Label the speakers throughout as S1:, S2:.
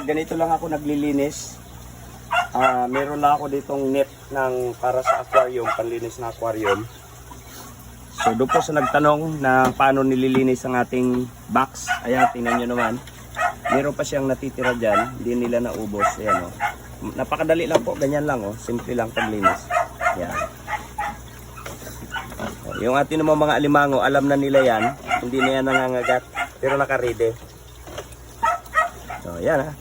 S1: ganito lang ako naglilinis. Meron lang ako ditong net para sa aquarium, panlinis na aquarium. So doon po sa nagtanong na paano nililinis ang ating box. Ayan, tingnan nyo naman. Meron pa siyang natitira dyan. Hindi nila naubos. Ayan, oh. Napakadali lang po. Ganyan lang. Oh. Simple lang paglinis. Ayan. Yung ating naman mga alimango, alam na nila yan. Hindi na yan nangangagat. Pero nakarede. So, ayan ha.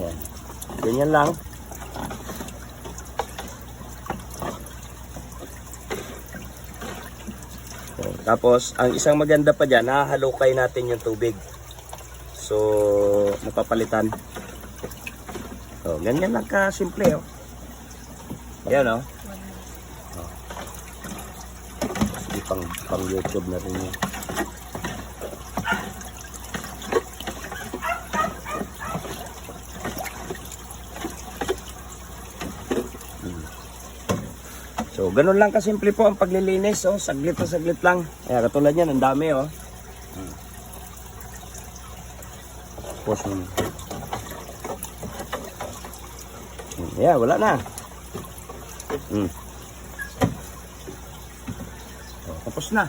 S1: Ayan. Ganyan lang. Tapos, ang isang maganda pa dyan, nahalukay natin yung tubig. So, napapalitan. So, ganyan lang ka-simple, oh. Ayan, oh. Sige, pang YouTube na rin yun. So, ganun lang kasimple po ang paglilinis. Oh. Saglit na saglit lang. Kaya katulad yan, ang dami. Oh. Tapos, yeah, wala na. So, tapos na.